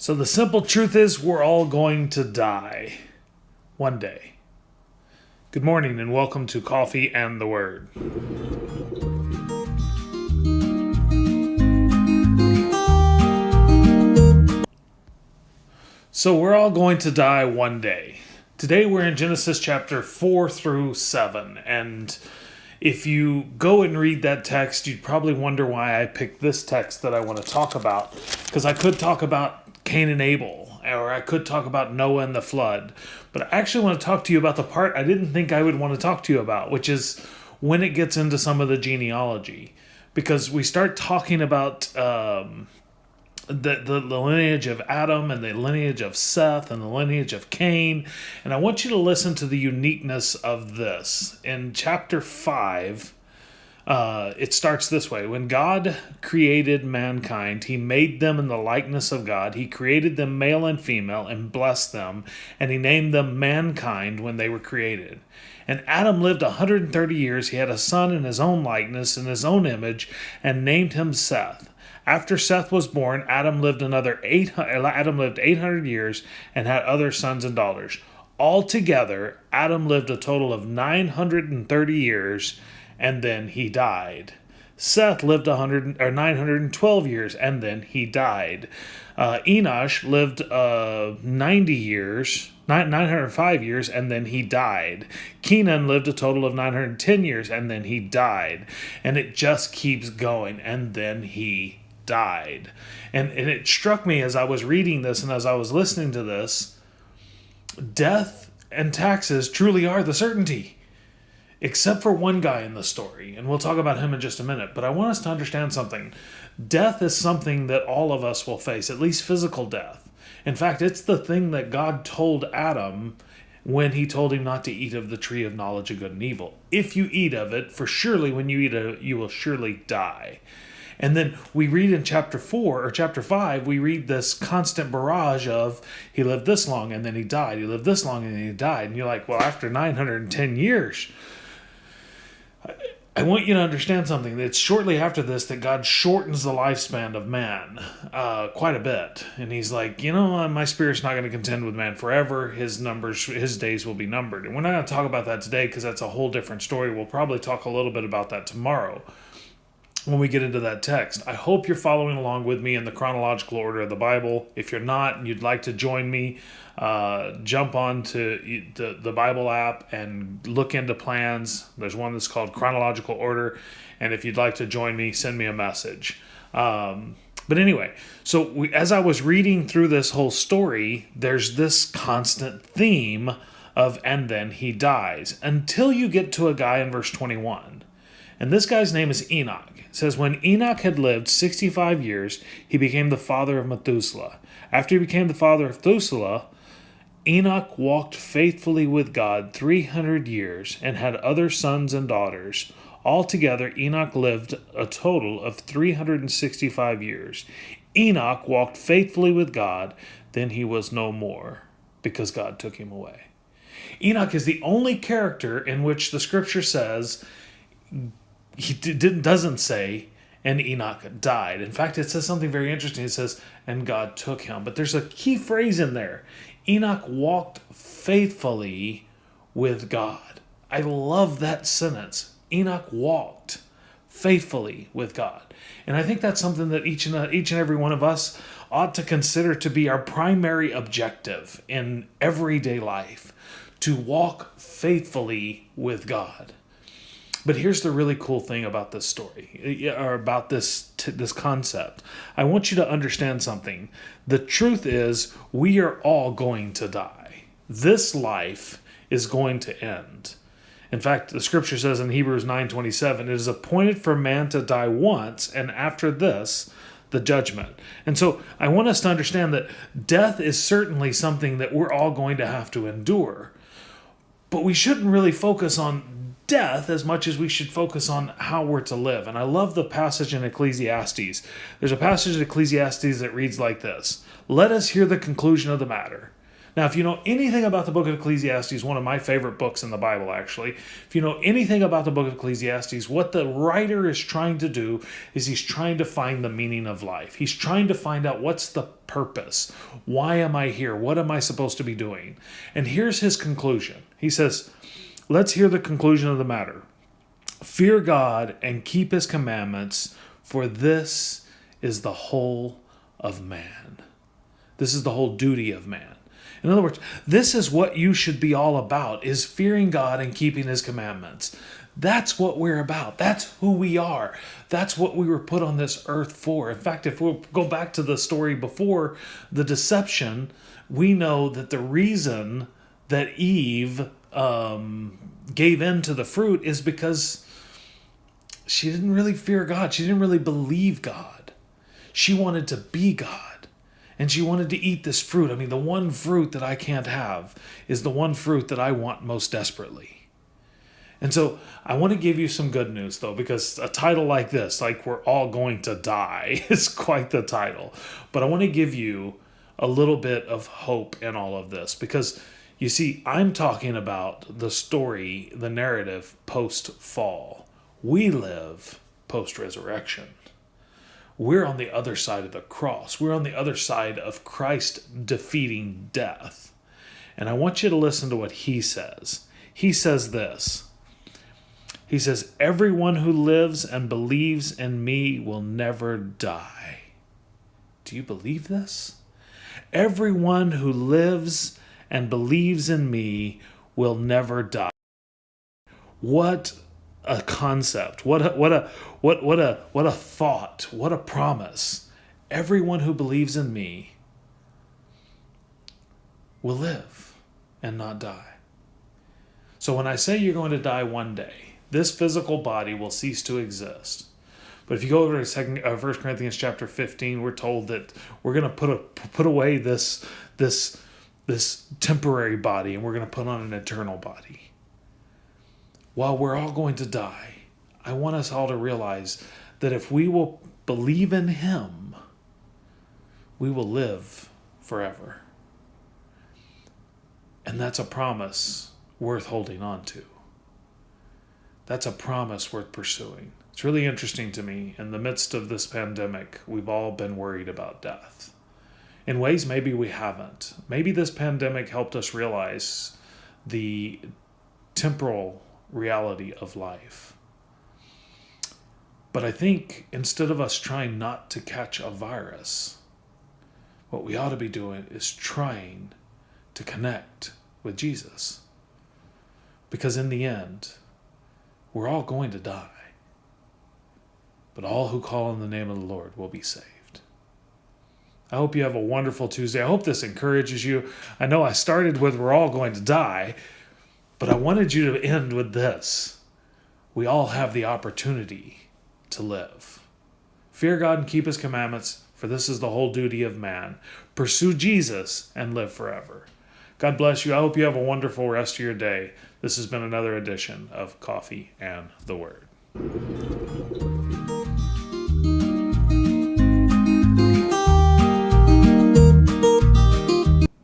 So the simple truth is we're all going to die one day. Good morning and welcome to Coffee and the Word. So we're all going to die one day. Today we're in Genesis chapter 4 through 7, and if you go and read that text, you'd probably wonder why I picked this text that I want to talk about, because I could talk about Cain and Abel, or I could talk about Noah and the flood, but I actually want to talk to you about the part I didn't think I would want to talk to you about, which is when it gets into some of the genealogy, because we start talking about the lineage of Adam and the lineage of Seth and the lineage of Cain. And I want you to listen to the uniqueness of this. In chapter 5, it starts this way. When God created mankind, he made them in the likeness of God. He created them male and female and blessed them. And he named them mankind when they were created. And Adam lived 130 years. He had a son in his own likeness, in his own image, and named him Seth. After Seth was born, Adam lived 800 years and had other sons and daughters. Altogether, Adam lived a total of 930 years, and then he died. Seth lived 912 years, and then he died. Enoch lived 905 years, and then he died. Kenan lived a total of 910 years, and then he died. And it just keeps going, and then he died. And it struck me as I was reading this and as I was listening to this, death and taxes truly are the certainty. Except for one guy in the story, and we'll talk about him in just a minute. But I want us to understand something. Death is something that all of us will face, at least physical death. In fact, it's the thing that God told Adam when he told him not to eat of the tree of knowledge of good and evil. If you eat of it, for surely when you eat of it, you will surely die. And then we read in chapter 4 or chapter 5, we read this constant barrage of he lived this long and then he died. He lived this long and then he died. And you're like, well, after 910 years, I want you to understand something. It's shortly after this that God shortens the lifespan of man quite a bit. And he's like, my spirit's not going to contend with man forever. His days will be numbered. And we're not going to talk about that today because that's a whole different story. We'll probably talk a little bit about that tomorrow when we get into that text. I hope you're following along with me in the chronological order of the Bible. If you're not and you'd like to join me, jump on to the Bible app and look into plans. There's one that's called Chronological Order. And if you'd like to join me, send me a message. But anyway, so as I was reading through this whole story, there's this constant theme of, and then he dies, until you get to a guy in verse 21. And this guy's name is Enoch. It says, when Enoch had lived 65 years, he became the father of Methuselah. After he became the father of Methuselah, Enoch walked faithfully with God 300 years and had other sons and daughters. Altogether, Enoch lived a total of 365 years. Enoch walked faithfully with God, then he was no more, because God took him away. Enoch is the only character in which the scripture says, doesn't say, and Enoch died. In fact, it says something very interesting. It says, and God took him. But there's a key phrase in there. Enoch walked faithfully with God. I love that sentence. Enoch walked faithfully with God. And I think that's something that each and every one of us ought to consider to be our primary objective in everyday life, to walk faithfully with God. But here's the really cool thing about this story, or about this concept. I want you to understand something. The truth is, we are all going to die. This life is going to end. In fact, the scripture says in Hebrews 9:27, it is appointed for man to die once, and after this, the judgment. And so I want us to understand that death is certainly something that we're all going to have to endure. But we shouldn't really focus on death as much as we should focus on how we're to live. And I love the passage in Ecclesiastes. There's a passage in Ecclesiastes that reads like this: let us hear the conclusion of the matter. Now, if you know anything about the book of Ecclesiastes, one of my favorite books in the Bible, actually, if you know anything about the book of Ecclesiastes, what the writer is trying to do is he's trying to find the meaning of life. He's trying to find out what's the purpose. Why am I here? What am I supposed to be doing? And here's his conclusion. He says, let's hear the conclusion of the matter. Fear God and keep his commandments, for this is the whole of man. This is the whole duty of man. In other words, this is what you should be all about, is fearing God and keeping his commandments. That's what we're about. That's who we are. That's what we were put on this earth for. In fact, if we go back to the story before the deception, we know that the reason that Eve gave in to the fruit is because she didn't really fear God. She didn't really believe God. She wanted to be God. And she wanted to eat this fruit. I mean, the one fruit that I can't have is the one fruit that I want most desperately. And so I want to give you some good news, though, because a title like this, like We're All Going to Die, is quite the title. But I want to give you a little bit of hope in all of this, because you see, I'm talking about the story, the narrative post-fall. We live post-resurrection. We're on the other side of the cross. We're on the other side of Christ defeating death. And I want you to listen to what he says. He says this. He says, everyone who lives and believes in me will never die. Do you believe this? Everyone who lives and believes in me will never die. What a concept. What a thought. What a promise. Everyone who believes in me will live and not die. So when I say you're going to die one day, this physical body will cease to exist. But if you go over to 1 Corinthians chapter 15, we're told that we're going to put away this temporary body, and we're going to put on an eternal body. While we're all going to die, I want us all to realize that if we will believe in him, we will live forever. And that's a promise worth holding on to. That's a promise worth pursuing. It's really interesting to me. In the midst of this pandemic, we've all been worried about death. In ways maybe we haven't. Maybe this pandemic helped us realize the temporal reality of life. But I think instead of us trying not to catch a virus, what we ought to be doing is trying to connect with Jesus. Because in the end, we're all going to die. But all who call on the name of the Lord will be saved. I hope you have a wonderful Tuesday. I hope this encourages you. I know I started with we're all going to die, but I wanted you to end with this. We all have the opportunity to live. Fear God and keep his commandments, for this is the whole duty of man. Pursue Jesus and live forever. God bless you. I hope you have a wonderful rest of your day. This has been another edition of Coffee and the Word.